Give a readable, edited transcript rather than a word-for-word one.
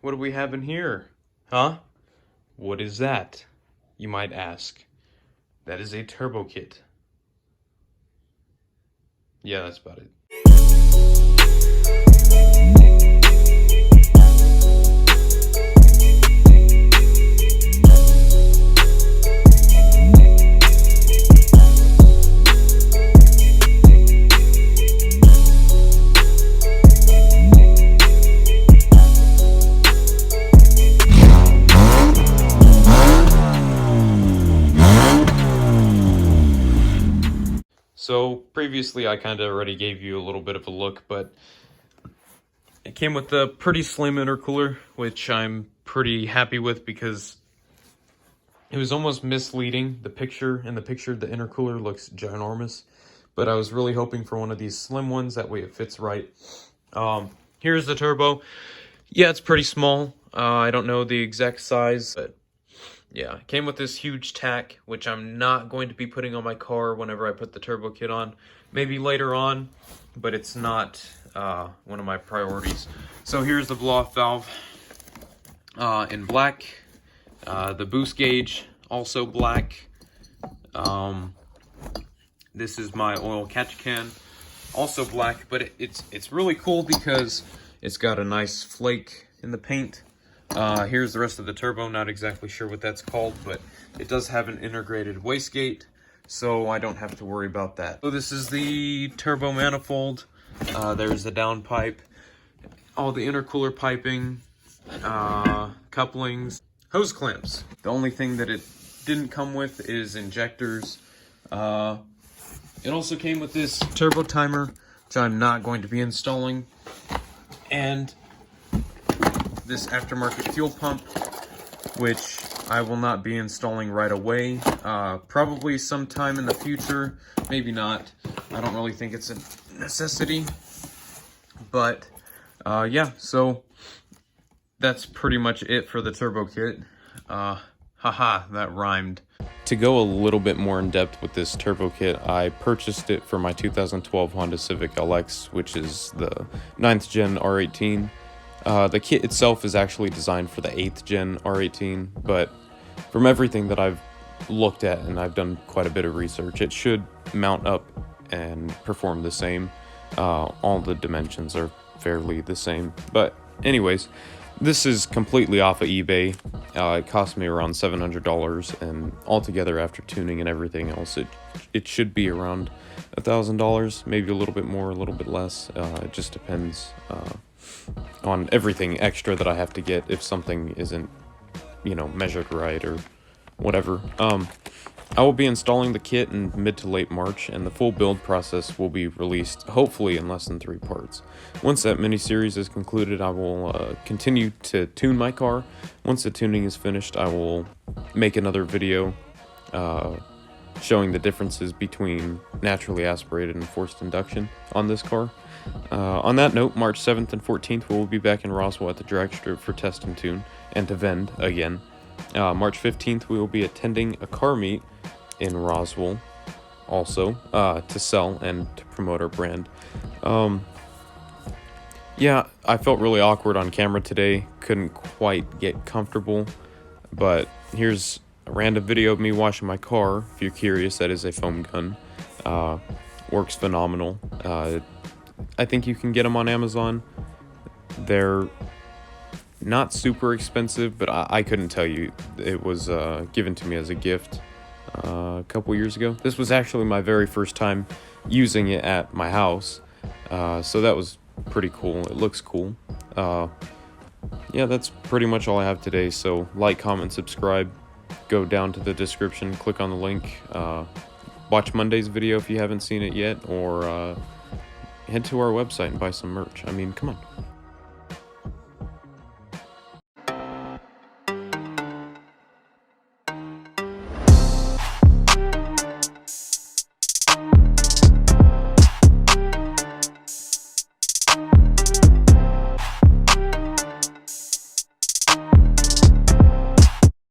what do we have in here? Huh? What is that? You might ask. That is a turbo kit. Yeah, that's about it. So previously I kind of already gave you a little bit of a look, but it came with a pretty slim intercooler, which I'm pretty happy with because it was almost misleading. In the picture, the intercooler looks ginormous, but I was really hoping for one of these slim ones, that way it fits right. Here's the turbo. Yeah, it's pretty small. I don't know the exact size, but yeah, it came with this huge tack, which I'm not going to be putting on my car whenever I put the turbo kit on. Maybe later on, but it's not one of my priorities. So here's the blow-off valve in black. The boost gauge, also black. This is my oil catch can, also black, but it's really cool because it's got a nice flake in the paint. Here's the rest of the turbo. Not exactly sure what that's called, but it does have an integrated wastegate, so I don't have to worry about that. So this is the turbo manifold. There's the downpipe, all the intercooler piping, couplings, hose clamps. The only thing that it didn't come with is injectors. It also came with this turbo timer, which I'm not going to be installing, and this aftermarket fuel pump, which I will not be installing right away. Probably sometime in the future, maybe not. I don't really think it's a necessity, but yeah, so that's pretty much it for the turbo kit. Haha, that rhymed. To go a little bit more in depth with this turbo kit, I purchased it for my 2012 Honda Civic LX, which is the 9th gen R18. The kit itself is actually designed for the 8th gen R18, but from everything that I've looked at, and I've done quite a bit of research, it should mount up and perform the same. All the dimensions are fairly the same. But anyways, this is completely off of eBay. It cost me around $700, and altogether after tuning and everything else, it should be around $1,000, maybe a little bit more, a little bit less. It just depends on everything extra that I have to get if something isn't, measured right or whatever. I will be installing the kit in mid to late March, and the full build process will be released hopefully in less than 3 parts. Once that mini-series is concluded, I will continue to tune my car. Once the tuning is finished, I will make another video showing the differences between naturally aspirated and forced induction on this car. On that note, March 7th and 14th, we will be back in Roswell at the drag strip for test and tune, and to vend again. March 15th, we will be attending a car meet in Roswell, also, to sell and to promote our brand. Yeah, I felt really awkward on camera today, couldn't quite get comfortable, but here's a random video of me washing my car. If you're curious, that is a foam gun. Works phenomenal. I think you can get them on Amazon. They're not super expensive, but I couldn't tell you. It was given to me as a gift a couple years ago. This was actually my very first time using it at my house, so that was pretty cool. It looks cool. Yeah, that's pretty much all I have today. So like, comment, subscribe, go down to the description, click on the link, watch Monday's video if you haven't seen it yet, or head to our website and buy some merch. I mean, come on.